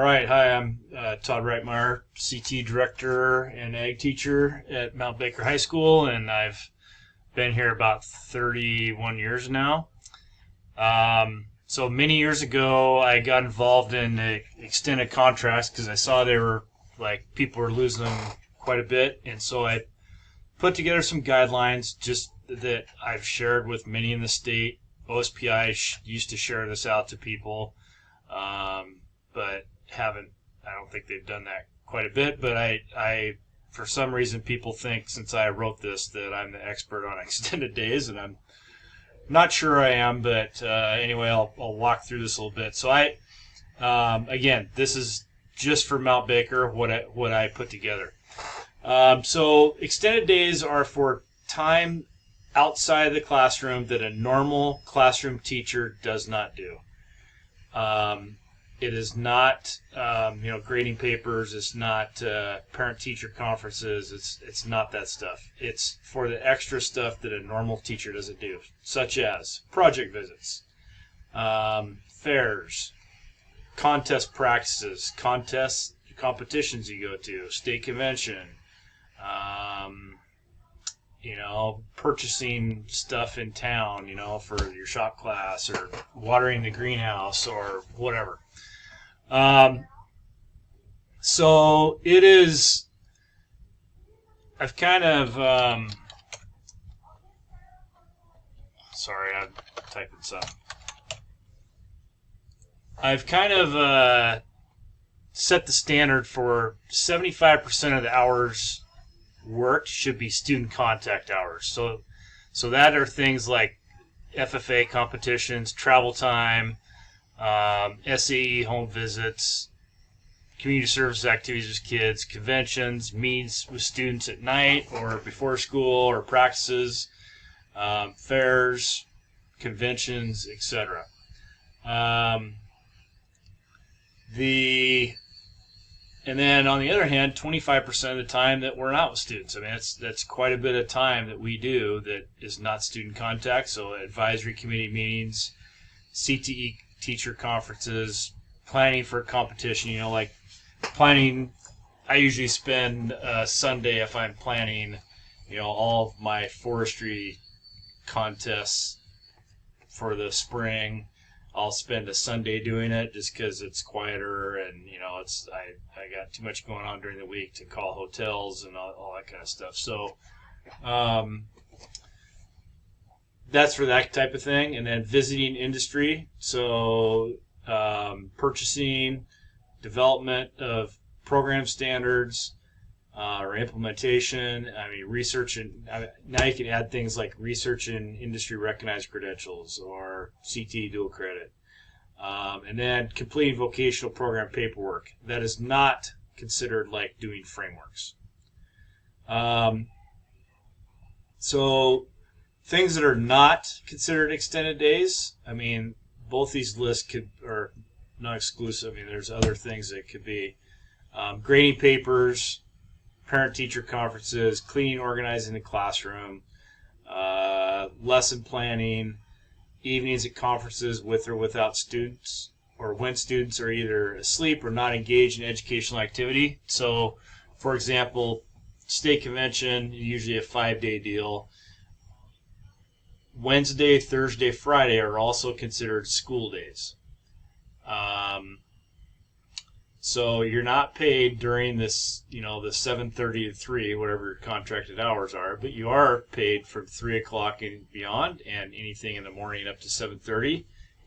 All right, hi, I'm Todd Reitmeyer, CT Director and Ag Teacher at Mount Baker High School, and I've been here about 31 years now. So many years ago, I got involved in extended contracts because I saw they were people were losing them quite a bit, and so I put together some guidelines just that I've shared with many in the state. OSPI used to share this out to people, but I don't think they've done that quite a bit, but I for some reason people think since I wrote this that I'm the expert on extended days, and I'm not sure I am, but anyway, I'll walk through this a little bit. So again, this is just for Mount Baker, what I put together. So extended days are for time outside of the classroom that a normal classroom teacher does not do. It is not, grading papers. It's not parent-teacher conferences. It's not that stuff. It's for the extra stuff that a normal teacher doesn't do, such as project visits, fairs, contest practices, competitions you go to, state convention, purchasing stuff in town, for your shop class or watering the greenhouse or whatever. So it is, I've kind of, sorry, I'm typing something. I've kind of set the standard for 75% of the hours worked should be student contact hours. So that are things like FFA competitions, travel time, SAE home visits, community service activities with kids, conventions, meets with students at night or before school or practices, fairs, conventions, etc. And then on the other hand, 25% of the time that we're not with students. I mean, that's quite a bit of time that we do that is not student contact. So advisory committee meetings, CTE teacher conferences, planning for a competition, like planning. I usually spend Sunday if I'm planning, all of my forestry contests for the spring. I'll spend a Sunday doing it just because it's quieter and I got too much going on during the week to call hotels and all that kind of stuff. So that's for that type of thing. And then visiting industry, so purchasing, development of program standards or implementation. I mean, research, and now you can add things like research and industry recognized credentials or CT dual credit. And then completing vocational program paperwork. That is not considered like doing frameworks. So things that are not considered extended days, I mean, both these lists are not exclusive. I mean, there's other things that could be grading papers, parent-teacher conferences, cleaning, organizing the classroom, lesson planning, evenings at conferences with or without students, or when students are either asleep or not engaged in educational activity. So, for example, state convention, usually a 5-day deal. Wednesday, Thursday, Friday are also considered school days. So you're not paid during this, the 7:30 to 3, whatever your contracted hours are, but you are paid from 3 o'clock and beyond, and anything in the morning up to 7:30.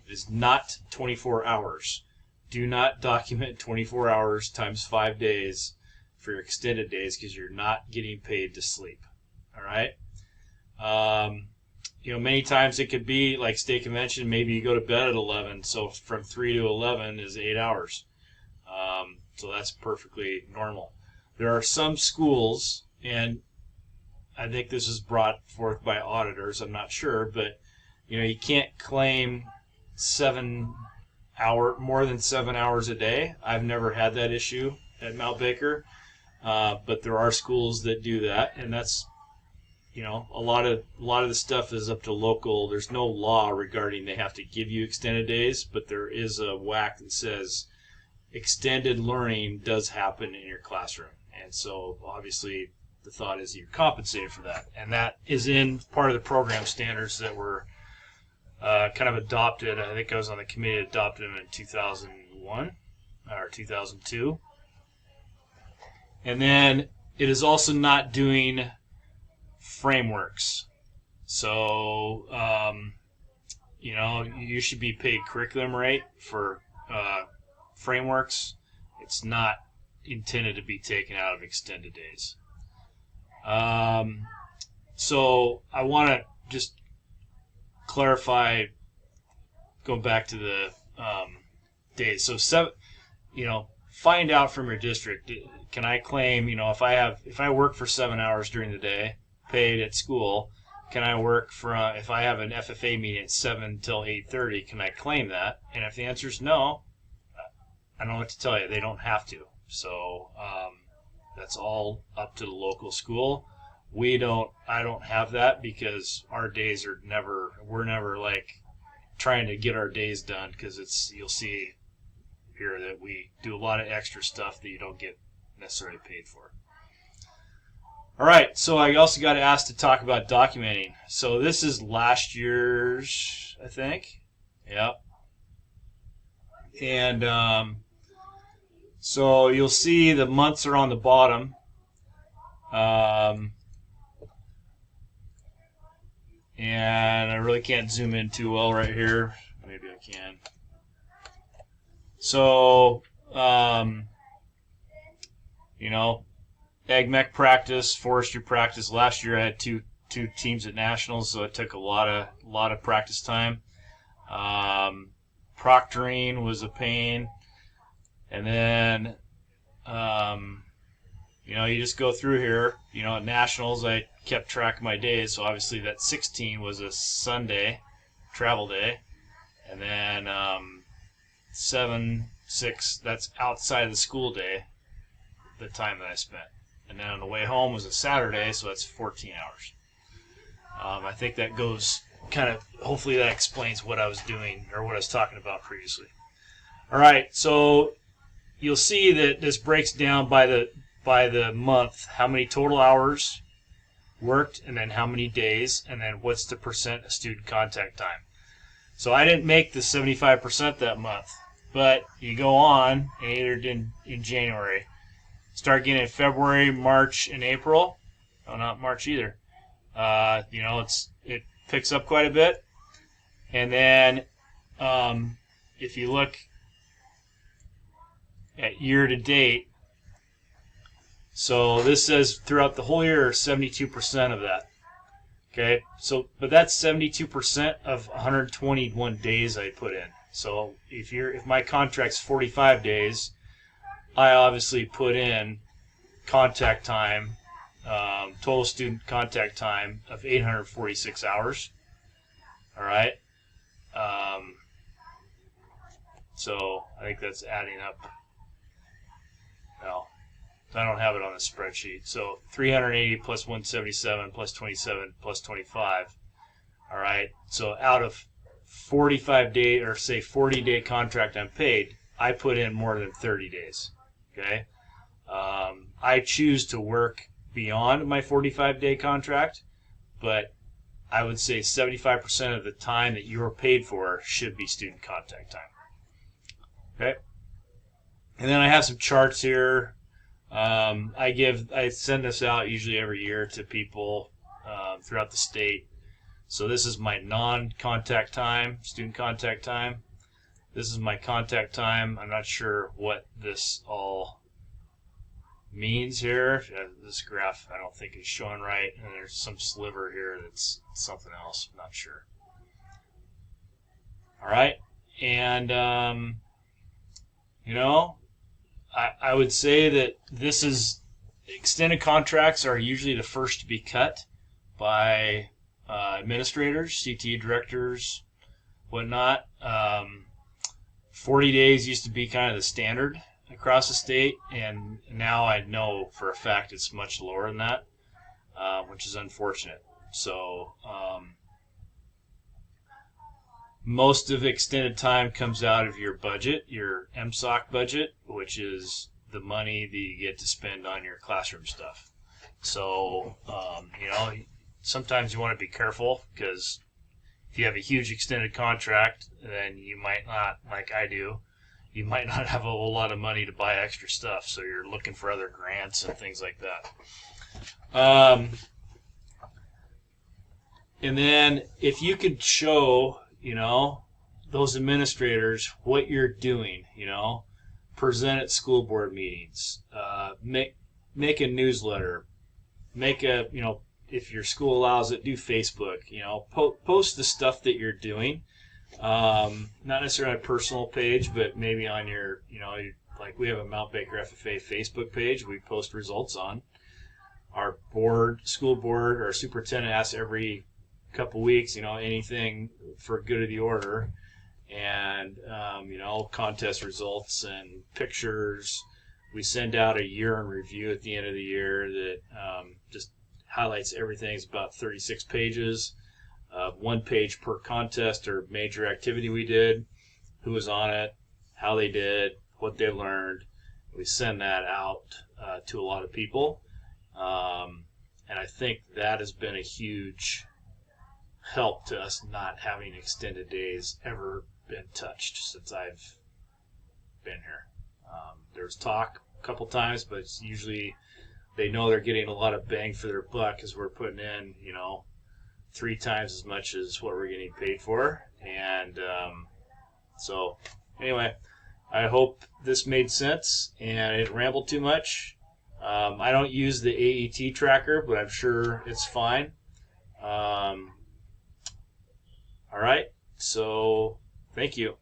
It is not 24 hours. Do not document 24 hours times 5 days for your extended days because you're not getting paid to sleep. All right. Many times it could be like state convention. Maybe you go to bed at 11, so from 3 to 11 is 8 hours. So that's perfectly normal. There are some schools, and I think this is brought forth by auditors, I'm not sure, but you can't claim more than 7 hours a day. I've never had that issue at Mount Baker, but there are schools that do that, and that's a lot of the stuff is up to local. There's no law regarding they have to give you extended days, but there is a WAC that says extended learning does happen in your classroom. And so obviously the thought is you're compensated for that. And that is in part of the program standards that were kind of adopted. I think I was on the committee that adopted them in 2001 or 2002. And then it is also not doing frameworks. So, you should be paid curriculum rate for frameworks. It's not intended to be taken out of extended days. So I want to just clarify, going back to the days. So find out from your district. Can I claim, if I work for 7 hours during the day, paid at school, can I work if I have an FFA meeting at 7 till 8:30, can I claim that? And if the answer is no, I don't know what to tell you. They don't have to. So that's all up to the local school. I don't have that because our days we're never like trying to get our days done, because you'll see here that we do a lot of extra stuff that you don't get necessarily paid for. All right, so I also got asked to talk about documenting. So this is last year's, I think. Yep. And so you'll see the months are on the bottom. And I really can't zoom in too well right here. Maybe I can. So, Ag Mech practice, forestry practice. Last year I had two teams at nationals, so it took a lot of practice time. Proctoring was a pain, and then you just go through here. At nationals I kept track of my days, so obviously that 16 was a Sunday travel day, and then 7, 6, that's outside of the school day, the time that I spent. And then on the way home was a Saturday, so that's 14 hours. I think that goes hopefully that explains what I was doing or what I was talking about previously. All right, so you'll see that this breaks down by the month, how many total hours worked, and then how many days, and then what's the percent of student contact time. So I didn't make the 75% that month, but you go on and either in January, start getting in February, March, and April. Oh, not March either. It picks up quite a bit, and then if you look at year to date. So this says throughout the whole year, 72% of that. Okay, but that's 72% of 121 days I put in. So if my contract's 45 days, I obviously put in contact time, total student contact time of 846 hours. All right. So I think that's adding up. Well, I don't have it on the spreadsheet. So 380 plus 177 plus 27 plus 25. All right. So out of 45 day or say 40-day contract I'm paid, I put in more than 30 days. Okay. I choose to work beyond my 45-day contract, but I would say 75% of the time that you're paid for should be student contact time. Okay. And then I have some charts here. I send this out usually every year to people throughout the state. So this is my non-contact time, student contact time. This is my contact time. I'm not sure what this all means here. This graph I don't think is showing right, and there's some sliver here that's something else. I'm not sure. All right, and I would say that this is extended contracts are usually the first to be cut by administrators, CTE directors, whatnot. 40 days used to be kind of the standard across the state, and now I know for a fact it's much lower than that, which is unfortunate. So most of extended time comes out of your budget, your MSOC budget, which is the money that you get to spend on your classroom stuff. So, sometimes you want to be careful because if you have a huge extended contract, then you might not, like I do, you might not have a whole lot of money to buy extra stuff. So you're looking for other grants and things like that. And then if you could show, those administrators what you're doing, present at school board meetings, make a newsletter, make a, if your school allows it, do Facebook, post the stuff that you're doing. Not necessarily on a personal page, but maybe on your, like we have a Mount Baker FFA Facebook page we post results on. Our school board, our superintendent asks every couple weeks, anything for good of the order, and contest results and pictures. We send out a year in review at the end of the year that just highlights everything. It's about 36 pages, 1 page per contest or major activity we did, who was on it, how they did, what they learned. We send that out to a lot of people, and I think that has been a huge help to us not having extended days ever been touched since I've been here. There's talk a couple times, but it's usually they know they're getting a lot of bang for their buck because we're putting in, 3 times as much as what we're getting paid for. And so anyway, I hope this made sense and it rambled too much. I don't use the AET tracker, but I'm sure it's fine. All right, so thank you.